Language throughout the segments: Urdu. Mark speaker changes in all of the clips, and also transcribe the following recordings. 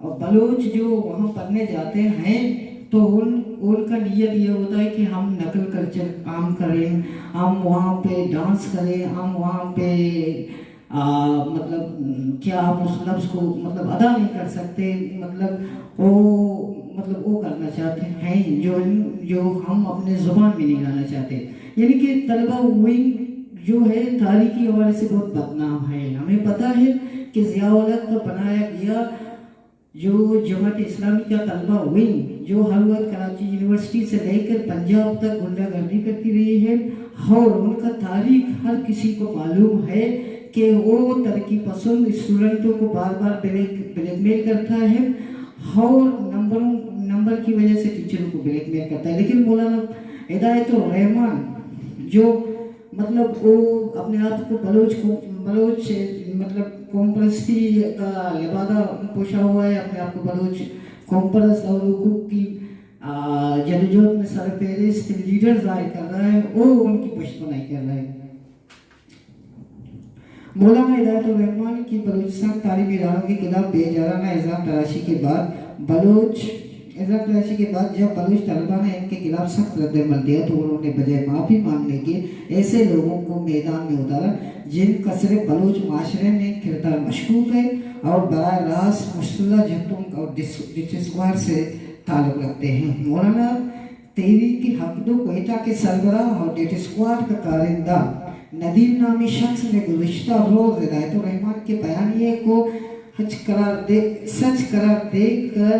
Speaker 1: اور بلوچ جو وہاں پڑھنے جاتے ہیں تو ان کا نیت یہ ہوتا ہے کہ ہم نقل کلچر عام کریں، ہم وہاں پہ ڈانس کریں، ہم وہاں پہ مطلب کیا آپ اس لفظ کو مطلب ادا نہیں کر سکتے، وہ کرنا چاہتے ہیں جو ہم اپنے زبان میں نہیں لانا چاہتے. یعنی کہ طلبہ ونگ جو ہے تاریخی حوالے سے بہت بدنام ہے. ہمیں پتہ ہے کہ ضیاء الحق کا بنایا گیا جو جماعت اسلامی کا طلبہ ونگ جو ہر وقت کراچی یونیورسٹی سے لے کر پنجاب تک غنڈہ گردی کرتی رہی ہے، اور ان کا تاریخ ہر کسی کو معلوم ہے کہ وہ ترقی پسند اسٹوڈنٹوں کو بار بار بلیک میل کرتا ہے اور نمبر کی وجہ سے ٹیچروں کو بلیک میل کرتا ہے. لیکن مولانا ہدایت الرحمان جو مطلب وہ اپنے آپ کو بلوچ مطلب کمپلسٹی کا لبادہ پوشا ہوا ہے، اپنے آپ کو بلوچ کمپلس اور حقوق کی جدوجہد میں سرفہرست لیڈر ظاہر کر رہا ہے، وہ ان کی پشتپنائی کر رہا ہے. مولانا ہدایت الرحمان کی بلوچستان تعلیمی اداروں کے خلاف بے جارانہ الزام تراشی کے بعد جب بلوچ طلبہ نے ان کے خلاف سخت رد عمل دیا تو انہوں نے بجائے معافی مانگنے کے ایسے لوگوں کو میدان میں اتارا جن کا صرف بلوچ معاشرے میں کردار مشکوک ہے اور براہ راست مشتلہ جھتوں اور ڈسکوار سے تعلق رکھتے ہیں. مولانا تحریک حقدو کوئٹہ کے سربراہ اور ڈیٹ اسکواڈ کا کارندہ ندیم نامی شخص نے گزشتہ روز ہدایت الرحمان کے بیانیے کو سچ قرار دے کر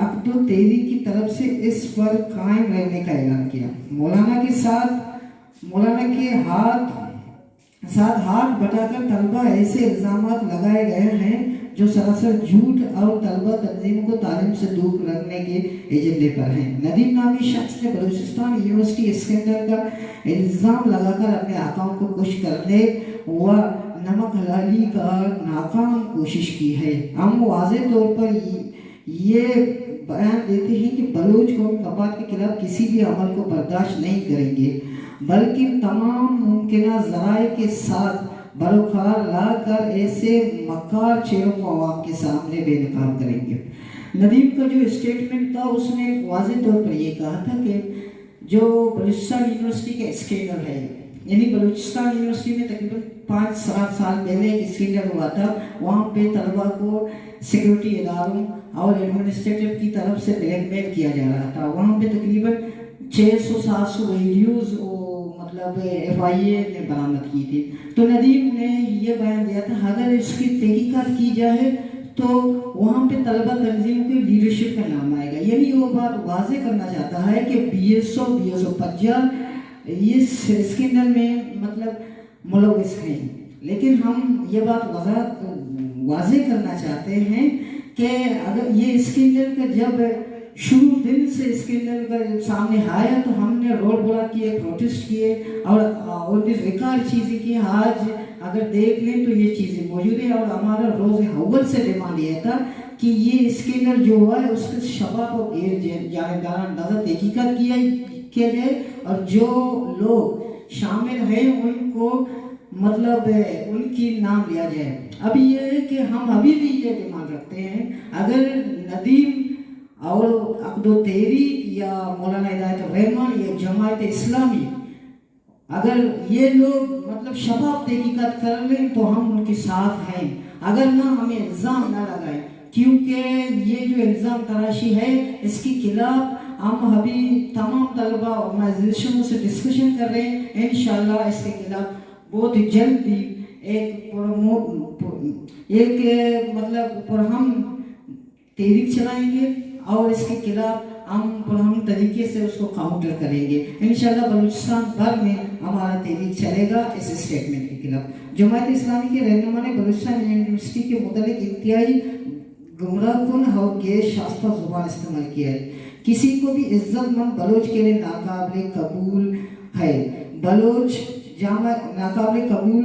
Speaker 1: عقد و تحریک کی طرف سے اس پر قائم رہنے کا اعلان کیا. مولانا کے ساتھ ہاتھ بٹا کر طلبہ ایسے الزامات لگائے گئے ہیں جو سراسر جھوٹ اور طلبہ تنظیموں کو تعلیم سے دور رکھنے کے ایجنڈے پر ہیں. ندیم نامی شخص نے بلوچستان یونیورسٹی اسکینڈل کا الزام لگا کر اپنے آقاؤں کو خوش کرنے و نمک حلالی کا ناکام کوشش کی ہے. ہم واضح طور پر یہ بیان دیتے ہیں کہ بلوچ قوم مفاد کے خلاف کسی بھی عمل کو برداشت نہیں کریں گے، بلکہ تمام ممکنہ ذرائع کے ساتھ بروکار لا کر ایسے مکار چہروں کو عوام کے سامنے بے نقاب کریں گے. ندیم کا جو اسٹیٹمنٹ تھا اس نے واضح طور پر یہ کہا تھا کہ جو بلوچستان یونیورسٹی کا اسکینڈل ہے، یعنی بلوچستان یونیورسٹی میں تقریباً 5-7 سال پہلے ایک اسکینڈل ہوا تھا، وہاں پہ طلبہ کو سیکیورٹی اداروں اور ایڈمنسٹریٹر کی طرف سے بلیک میل کیا جا رہا تھا. وہاں پہ تقریباً 600-700 ویڈیوز مطلب FIA نے برآمد کی تھی. تو ندیم نے یہ بیان دیا تھا اگر اس کی تحقیقات کی جائے تو وہاں پہ طلبہ تنظیموں کی لیڈرشپ کا نام آئے گا. یعنی وہ بات واضح کرنا چاہتا ہے کہ BSO اس اسکینڈل میں مطلب ملوث ہیں. لیکن ہم یہ بات واضح کرنا چاہتے ہیں کہ اگر یہ اسکینڈل کا جب شروع دن سے اسکینڈل کا سامنے آیا تو ہم نے روڈ بلاک کیے، پروٹیسٹ کیے اور ریکارڈ چیزیں کی. آج اگر دیکھ لیں تو یہ چیزیں موجود ہیں اور ہمارا روز اول سے ڈیمانڈ یہ تھا کہ یہ اسکینڈل جو ہوا ہے اس کے شفاف اور غیر جانبدارانہ اندازہ تحقیقات کیا جائے اور جو لوگ شامل ہیں ان کو مطلب ان کی نام لیا جائے. ابھی یہ ہے کہ ہم ابھی بھی یہ ڈیمانڈ رکھتے ہیں اگر ندیم اور عقد و تحریک یا مولانا ہدایت الرحمان یا جماعت اسلامی اگر یہ لوگ مطلب شفاف تحقیقات کر لیں تو ہم ان کے ساتھ ہیں، اگر نہ ہمیں الزام نہ لگائیں، کیونکہ یہ جو الزام تراشی ہے اس کے خلاف ہم ابھی تمام طلبہ آرگنائزیشنوں سے ڈسکشن کر رہے ہیں. انشاءاللہ اس کے خلاف بہت جلد ہی ایک مطلب پرہم تحریک چلائیں گے اور اس کے خلاف ہم پرہم طریقے سے اس کو کاؤنٹر کریں گے. انشاءاللہ بلوچستان بھر میں ہمارا تحریک چلے گا اس اسٹیٹمنٹ کے خلاف. جماعت اسلامی کے رہنما نے بلوچستان یونیورسٹی کے متعلق انتہائی گمراہ کن اور غیر شائستہ زبان استعمال کیا ہے. کسی کو بھی عزت مند بلوچ کے لیے ناقابل قبول ہے. بلوچ ناقابل قبول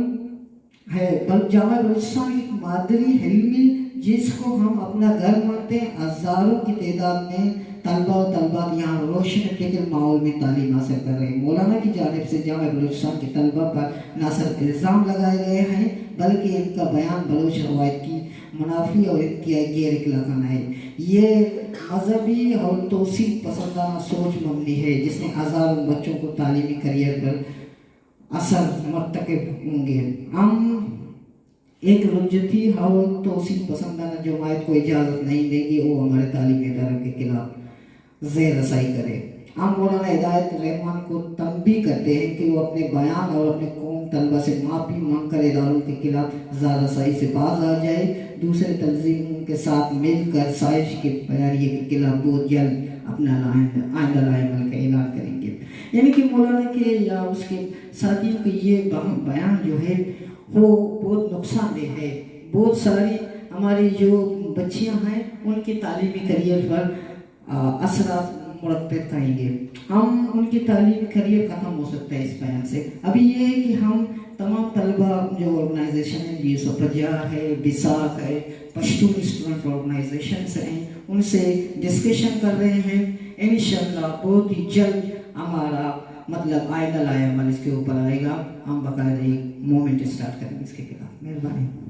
Speaker 1: ہے. جامعہ بلوچستان ایک مادری علمی جس کو ہم اپنا گھر مانتے ہیں، ہزاروں کی تعداد میں طلبہ و طلبات یہاں روشن فکر ماحول میں تعلیم حاصل کر رہے ہیں. مولانا کی جانب سے جامعہ بلوچستان کے طلبہ پر نہ صرف الزام لگائے گئے ہیں بلکہ ان کا بیان بلوچ روایت کی منافی اور غیر اخلاقانہ ہے۔ یہ مذہبی اور توسیع پسندانہ سوچ مبنی ہے جس میں ہزاروں بچوں کو تعلیمی کیریئر پر اثر مرتکب ہوں گے۔ ہم ایک رجحتی اور توسیع پسندانہ جماعت کو اجازت نہیں دیں گے وہ ہمارے تعلیمی اداروں کے خلاف زیر رسائی کرے۔ ہم مولانا ہدایت الرحمان کو تنبیہ کرتے ہیں کہ وہ اپنے بیان اور اپنے قوم طلبہ سے معافی مانگ کر اداروں کے خلاف زیر رسائی سے باز آ جائے، دوسرے تنظیموں کے ساتھ مل کر سازش کے بیانیے کے خلاف بہت جلد اپنا آئندہ عمل کا اعلان کریں گے۔ یعنی کہ مولانا کے یا اس کے ساتھیوں کے یہ بیان جو ہے وہ بہت نقصان دہ ہے۔ بہت ساری ہماری جو بچیاں ہیں ان کے تعلیمی کیریئر پر اثرات مرتب کریں گے۔ ہم ان کی تعلیمی کیریئر ختم ہو سکتا ہے اس بیان سے۔ ابھی یہ ہے کہ ہم تمام طلبہ جو آرگنائزیشن ہے جی سپجا ہے، بساک ہے، پشتون اسٹوڈنٹ آرگنائزیشنس ہیں، ان سے ڈسکشن کر رہے ہیں۔ انشاءاللہ بہت ہی جلد ہمارا آئندہ عمل اس کے اوپر آئے گا۔ ہم باقاعدہ ایک موومنٹ اسٹارٹ کریں گے اس کے خلاف۔ مہربانی۔